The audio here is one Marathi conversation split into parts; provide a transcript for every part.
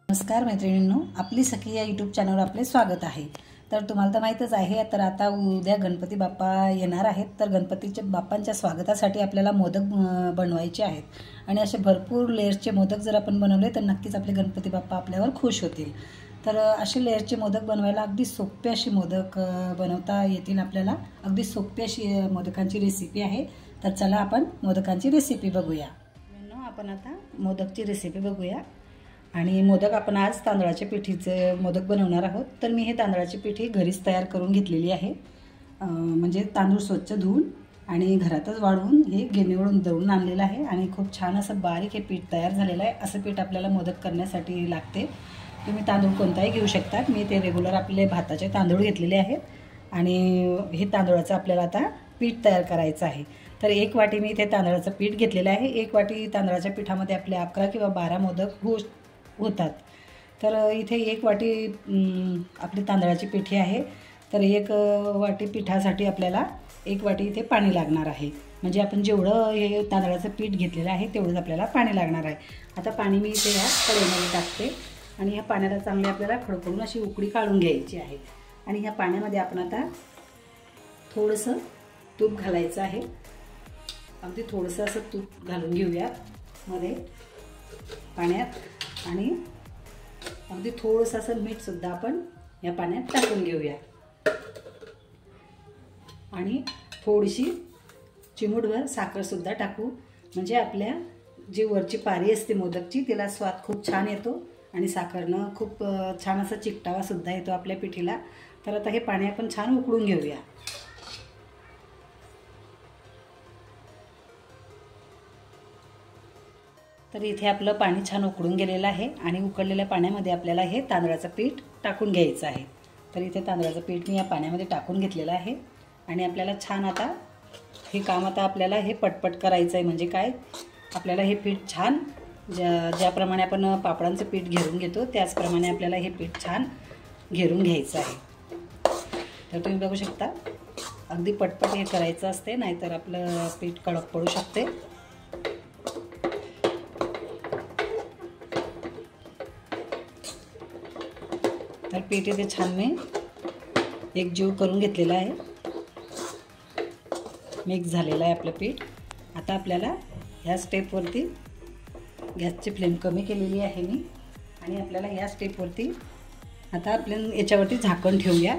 नमस्कार मैत्रिणींनो, आपली सखी या यूट्यूब चॅनलवर आपले स्वागत आहे। तर तुम्हाला तर माहीतच आहे, तर आता उद्या गणपती बाप्पा येणार आहेत। तर गणपतीच्या बाप्पांच्या स्वागतासाठी आपल्याला मोदक बनवायचे आहेत आणि असे भरपूर लेयर्सचे मोदक जर आपण बनवले तर नक्कीच आपले गणपती बाप्पा आपल्यावर खुश होतील। तर असे लेयर्सचे मोदक बनवायला अगदी सोपे अशी मोदक बनवता येतील आपल्याला। अगदी सोपी अशी मोदकांची रेसिपी आहे। तर चला आपण मोदकांची रेसिपी बघूया। आपण आता मोदकची रेसिपी बघूया। आणि मोदक आपण आज तांदळाच्या पिठीचे मोदक बनवणार आहोत। तर मी हे तांदळाची पिठी घरीच तयार करून घेतलेली आहे। म्हणजे तांदूळ स्वच्छ धुवून आणि घरातच वाळवून हे गिरणीवरून दळून आणलेलं आहे आणि खूप छान असं बारीक हे पीठ तयार झालेलं आहे। असं पीठ आपल्याला मोदक करण्यासाठी लागते। तुम्ही तांदूळ कोणताही घेऊ शकता। मी ते रेग्युलर आपले भाताचे तांदूळ घेतलेले आहेत आणि हे तांदूळाचं आपल्याला आता पीठ तयार करायचं आहे। तर 1 वाटी मी इथे तांदळाचं पीठ घेतलेलं आहे। 1 वाटी तांदळाच्या पिठामध्ये आपले 11 किंवा 12 मोदक होतात। तर इथे 1 वाटी आपली तांदळाची पिठी आहे। तर 1 वाटी पिठासाठी आपल्याला 1 वाटी इथे पाणी लागणार आहे। म्हणजे आपण जेवढं हे तांदळाचं पीठ घेतलेलं आहे तेवढंच आपल्याला पाणी लागणार आहे। आता पाणी मी इथे या कढईमध्ये टाकते आणि ह्या पाण्याला चांगली आपल्याला खडखडून अशी उकळी काढून घ्यायची आहे। आणि ह्या पाण्यामध्ये आपण आता थोडंसं तूप घालायचं आहे। अगदी थोडंसं असं तूप घालून घेऊया मध्ये पाण्यात आणि अगदी थोडंसं असं मीठ सुद्धा आपण या पाण्यात टाकून घेऊया आणि थोडीशी चिमूटभर साखर सुद्धा टाकू। म्हणजे आपल्या जी वरची पारी असते मोदकची तिला स्वाद खूप छान येतो आणि साखरनं खूप छान असा चिकटावा सुद्धा येतो आपल्या पिठीला। तर आता हे पाणी आपण छान उकळून घेऊया। तर इथे आपलं पाणी छान उकळून गेलेलं आहे आणि उकळलेल्या पाण्यामध्ये आपल्याला हे तांदळाचं पीठ टाकून घ्यायचं आहे। तर इथे तांदळाचं पीठ मी या पाण्यामध्ये टाकून घेतलेलं आहे आणि आपल्याला छान आता हे काम आता आपल्याला हे पटपट करायचं आहे। म्हणजे काय, आपल्याला हे पीठ छान ज्याप्रमाणे आपण पापडांचं पीठ घेरून घेतो त्याचप्रमाणे आपल्याला हे पीठ छान घेरून घ्यायचं आहे। तर तुम्ही बघू शकता अगदी पटपट हे करायचं असते, नाहीतर आपलं पीठ कडक पडू शकते। तर पीठ इथे छान मी एकजीव करून घेतलेलं आहे, मिक्स झालेलं आहे आपलं पीठ। आता आपल्याला ह्या स्टेपवरती गॅसची फ्लेम कमी केलेली आहे मी आणि आपल्याला ह्या स्टेपवरती आता आपण याच्यावरती झाकण ठेवूया।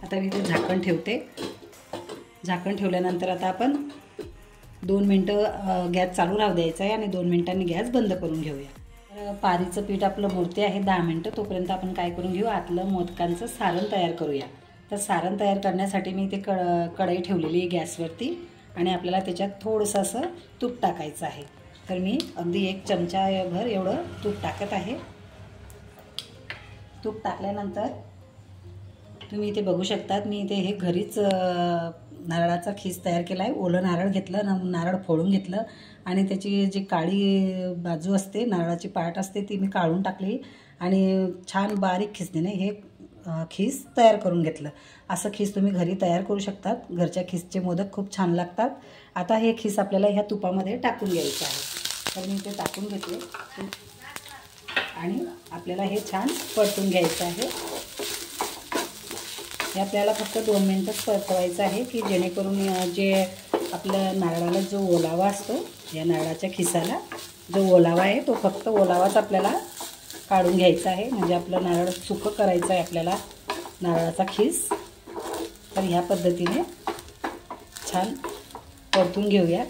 आता मी इथे झाकण ठेवते। झाकण ठेवल्यानंतर आता आपण 2 मिनटं गॅस चालू राहू द्यायचा आहे आणि 2 मिनिटांनी गॅस बंद करून घेऊया। पारीचं पीठ आपलं मुरते आहे 10 मिनटं, तोपर्यंत आपण काय करून घेऊ, आतलं मोदकांचं सारण तयार करूया। तर सारण तयार करण्यासाठी मी इथे कढई ठेवलेली आहे गॅसवरती आणि आपल्याला त्याच्यात थोडंसं असं तूप टाकायचं आहे। तर मी अगदी 1 चमचाभर एवढं तूप टाकत आहे। तूप टाकल्यानंतर तुम्ही इथे बघू शकतात मी इथे हे घरीच नारळाचा खीस तयार केला आहे। ओलं नारळ घेतलं, नारळ फोडून घेतलं आणि त्याची जी काळी बाजू असते, नारळाची पाट असते, ती मी काढून टाकली आणि छान बारीक खिसणीने हे खीस तयार करून घेतलं। असं खीस तुम्ही घरी तयार करू शकतात। घरच्या खीसचे मोदक खूप छान लागतात। आता हे खीस आपल्याला ह्या तुपामध्ये टाकून घ्यायचं आहे। तर मी ते टाकून घेतले आणि आपल्याला हे छान परतून घ्यायचं आहे। हे आपल्याला फक्त 2 मिनिटच परतवायचं आहे की जेणेकरून जे आपल्या नारळाला जो ओलावा असतो, या नारळाच्या खिसाला जो ओलावा आहे तो फक्त ओलावाच आपल्याला काढून घ्यायचा आहे। म्हणजे आपलं नारळ सुकं करायचं आहे आपल्याला नारळाचा खीस। तर ह्या पद्धतीने छान परतून घेऊया।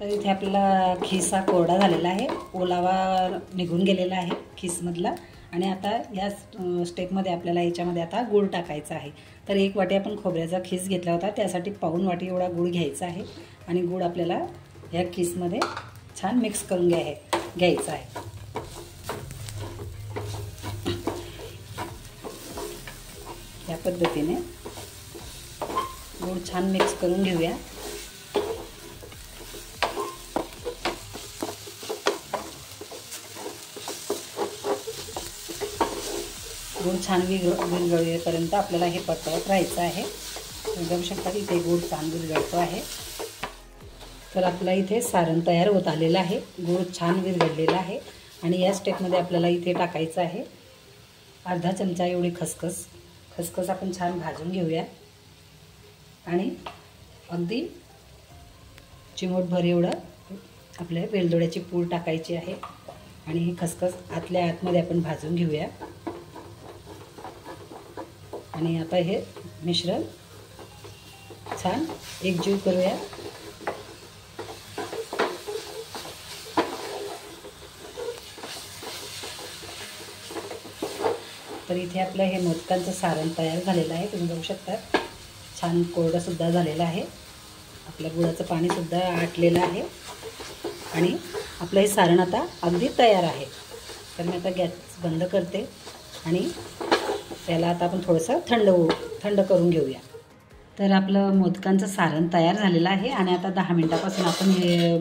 तर इथे आपला खीस हा कोरडा झालेला आहे, ओलावा निघून गेलेला आहे खीसमधला। आणि आता या स्टेपमध्ये आपल्याला याच्यामध्ये आता गूळ टाकायचा आहे। तर 1 वाटी आपण खोबऱ्याचा खीस घेतला होता, त्यासाठी पाऊण वाटी एवढा गूळ घ्यायचा आहे आणि गूळ आपल्याला या खीसमध्ये छान मिक्स करून घ्यायचा आहे। या पद्धतीने गूळ छान मिक्स करून घेऊया। गूळ छान विरघळेपर्यंत आपल्याला हे परतवत राहायचं आहे। तुम्ही बघू शकता की इथे गूळ छान विरघळतो आहे। तर आपला इथे सारण तयार होत आलेलं आहे। गूळ छान विरघळलेला आहे आणि या स्टेपमध्ये आपल्याला इथे टाकायचं आहे अर्धा चमचा एवढी खसखस आपण छान भाजून घेऊया आणि अगदी चिमूटभर एवढं आपल्या वेलदोड्याची पूड टाकायची आहे आणि ही खसखस आतल्या आतमध्ये आपण भाजून घेऊया आणि आता हे मिश्रण छान एकजीव करूया। तर इथे आपलं हे मोदकांचं सारण तयार झालेलं आहे। तुम्ही बघू शकता छान कोरडं सुद्धा झालेलं आहे। आपल्या गुळाचं पाणी सुद्धा आटलेलं आहे आणि आपलं हे सारण आता अगदी तयार आहे। तर मी आता गॅस बंद करते आणि त्याला आता आपण थोडंसं थंड करून घेऊया। तर आपलं मोदकांचं सारण तयार झालेलं आहे आणि आता 10 मिनिटापासून आपण हे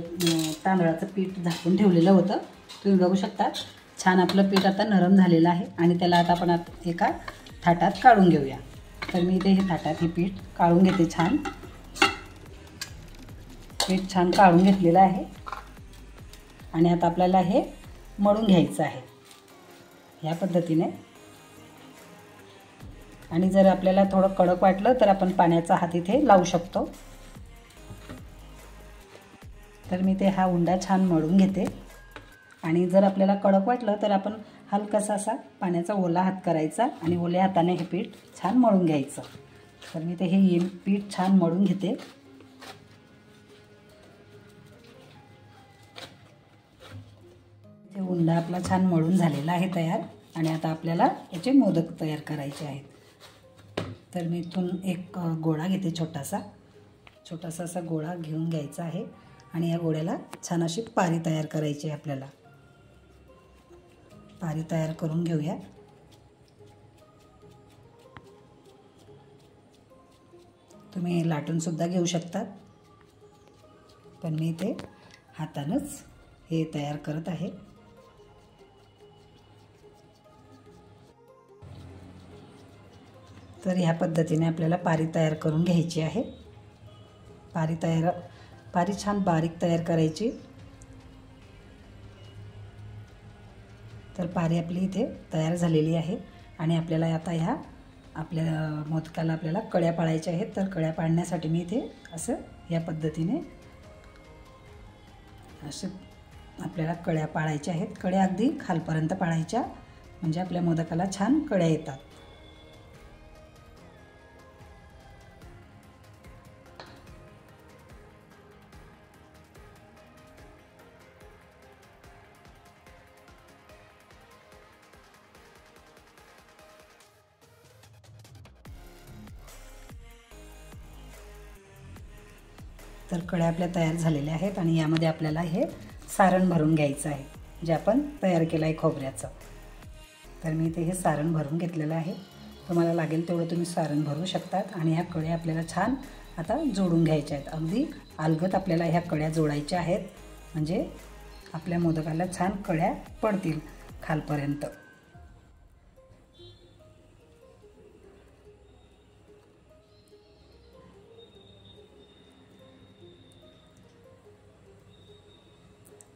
तांदळाचं पीठ झाकून ठेवलेलं होतं। तुम्ही बघू शकता छान आपलं पीठ आता नरम झालेलं आहे आणि त्याला आता आपण एका थाटात काढून घेऊया। तर मी इथे हे थाटात हे पीठ काढून घेते। पीठ छान काढून घेतलेलं आहे आणि आता आपल्याला हे मळून घ्यायचं आहे या पद्धतीने। आणि जर आपल्याला थोडं कडक वाटलं तर आपण पाण्याचा हात इथे लावू शकतो। तर मी ते हा उंडा छान मळून घेते आणि जर आपल्याला कडक वाटलं तर आपण हलकासा असा पाण्याचा ओला हात करायचा आणि ओल्या हाताने हे पीठ छान मळून घ्यायचं। तर मी ते हे पीठ छान मळून घेते। हे उंडा आपला छान मळून झालेला आहे तयार आणि आता आपल्याला याचे मोदक तयार करायचे आहेत। तर मी इथून एक गोळा घेते छोटासा असा गोळा घेऊन घ्यायचा आहे आणि या गोळ्याला छान अशी पारी तयार करायची आहे। आपल्याला पारी तयार करून घेऊया। तुम्ही लाटून सुद्धा घेऊ शकता पण मी इथे हातानेच हे तयार करत आहे। तर ह्या पद्धतीने आपल्याला पारी तयार करून घ्यायची आहे। पारी छान बारीक तयार करायची। तर पारी आपली इथे तयार झालेली आहे आणि आपल्याला आता ह्या आपल्या मोदकाला आपल्याला कळ्या पाडायच्या आहेत। तर कळ्या पाडण्यासाठी मी इथे असं या पद्धतीने असे आपल्याला कळ्या पाडायच्या आहेत। कळ्या अगदी खालपर्यंत पाडायच्या म्हणजे आपल्या मोदकाला छान कळ्या येतात। तर कढया आपल्या तयार झालेल्या आहेत आणि यामध्ये आपल्याला हे सारण भरून घ्यायचं आहे जे आपण तयार केलं आहे खोबऱ्याचं। तर मी इथे हे सारण भरून घेतलेलं आहे। तुम्हाला लागेल तेवढं तुम्ही सारण भरू शकतात आणि ह्या कढया आपल्याला छान आता जोडून घ्यायच्या आहेत। अगदी अलगद आपल्याला ह्या कढया जोडायच्या आहेत म्हणजे आपल्या मोदकाला छान कढया पडतील खालपर्यंत।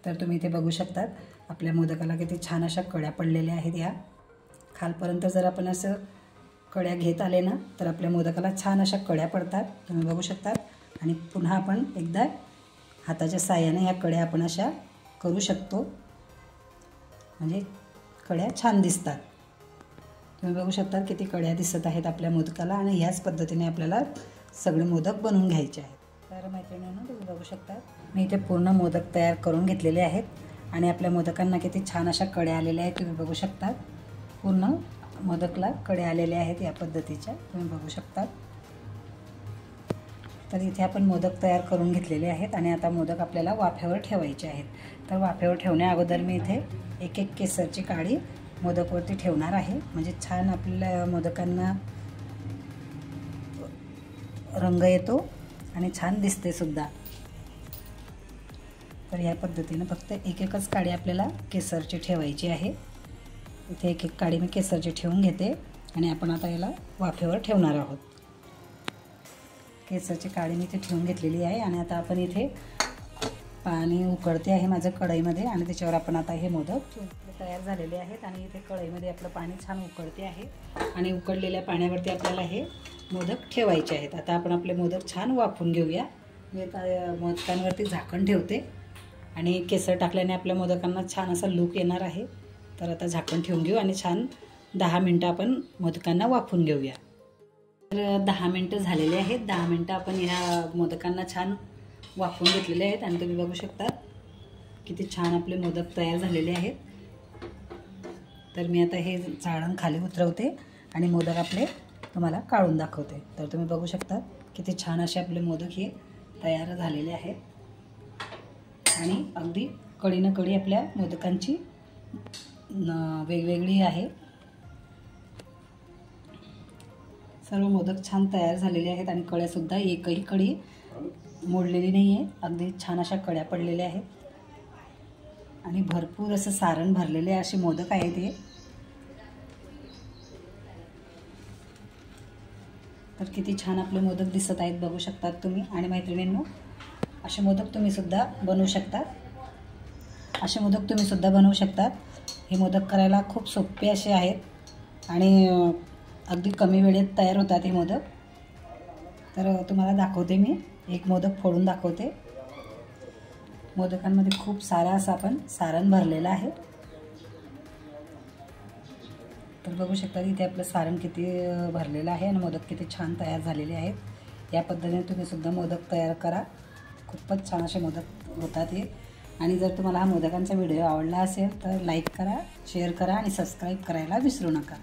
तर तुम्ही इथे बघू शकतात आपल्या मोदकाला किती छान अशा कड्या पडलेल्या आहेत। या खालपर्यंत जर आपण असं कड्या घेत आले ना तर आपल्या मोदकाला छान अशा कड्या पडतात। तुम्ही बघू शकता आणि पुन्हा आपण एकदा हाताच्या साहाय्याने या कड्या आपण अशा करू शकतो म्हणजे कड्या छान दिसतात। तुम्ही बघू शकता किती कड्या दिसत आहेत आपल्या मोदकाला आणि याच पद्धतीने आपल्याला सगळे मोदक बनवून घ्यायचे आहेत। तर मैत्रिणींनो तुम्ही बघू शकता मी इथे पूर्ण मोदक तयार करून घेतलेले आहेत आणि आपल्या मोदकांना किती छान अशा कड्या आलेल्या आहेत। तुम्ही बघू शकता पूर्ण मोदकला कड्या आलेल्या आहेत या पद्धतीच्या तुम्ही बघू शकता। तर इथे आपण मोदक तयार करून घेतलेले आहेत आणि आता मोदक आपल्याला वाफेवर ठेवायचे आहेत। तर वाफेवर ठेवण्या अगोदर मी इथे एक एक केसरची काडी मोदकवरती ठेवणार आहे म्हणजे छान आपल्या मोदकांना रंग येतो आणि छान दिसते सुद्धा। तर या पद्धतीने फक्त एक एकच काडी आपल्याला केसरची ठेवायची आहे। इथे एक एक काडी मी केसरची ठेवून घेते आणि आपण आता याला वाफेवर ठेवणार आहोत. केसरची काडी मी इथे ठेवून घेतलेली आहे आणि आता आपण इथे पाणी उकळते आहे माझं कढईमध्ये आणि त्याच्यावर आपण आता हे मोदक तयार झालेले आहेत. आणि इथे कढईमध्ये आपलं पाणी छान उकळते आहे आणि उकळलेल्या पाण्यावरती आपल्याला हे मोदक ठेवायचे आहेत. आता आपण आपले मोदक छान वाफून घेऊया. मी मोदकांवरती झाकण ठेवते आणि केसर टाकल्याने आपल्या मोदकांना छान असा लूक येणार आहे. तर आता झाकण ठेवून घेऊ आणि छान 10 मिनटं आपण मोदकांना वाफून घेऊया. तर 10 मिनटं झालेले आहेत. 10 मिनटं आपण ह्या मोदकांना छान वाफून घेतलेले आहेत आणि तुम्ही बघू शकता किती छान आपले मोदक तयार झालेले आहेत. तर मी आता हे झाडण खाली उतरवते आणि मोदक आपले तुम्हाला काढून दाखवते. तर तुम्ही बघू शकता किती छान असे आपले मोदक हे तयार झालेले आहेत आणि अगदी कडीनं कडी आपल्या मोदकांची वेगवेगळी आहे. सर्व मोदक छान तयार झालेले आहेत आणि कड्यासुद्धा एकही कडी मोडलेली नाही आहे. अगदी छान अशा कड्या पडलेल्या आहेत आणि भरपूर असं सारण भरलेले असे मोदक आहेत हे. तर किती छान आपले मोदक दिसत आहेत बघू शकतात तुम्ही. आणि मैत्रिणींनो, असे मोदक तुम्ही सुद्धा बनवू शकता. बनवू शकतात. हे मोदक करायला खूप सोपे असे आहेत आणि अगदी कमी वेळेत तयार होतात हे मोदक. तर तुम्हाला दाखवते, मी एक मोदक फोडून दाखवते. मोदकांमध्ये खूप सारा असं आपण सारण भरलेलं आहे. तर बघू शकता इथे आपलं सारण किती भरलेलं आहे आणि मोदक किती छान तयार झालेले आहेत. या पद्धतीने तुम्ही सुद्धा मोदक तयार करा. खूपच छान असे मोदक होतात हे. आणि जर तुम्हाला हा मोदकांचा व्हिडिओ आवडला असेल तर लाईक करा, शेअर करा आणि सबस्क्राईब करायला विसरू नका.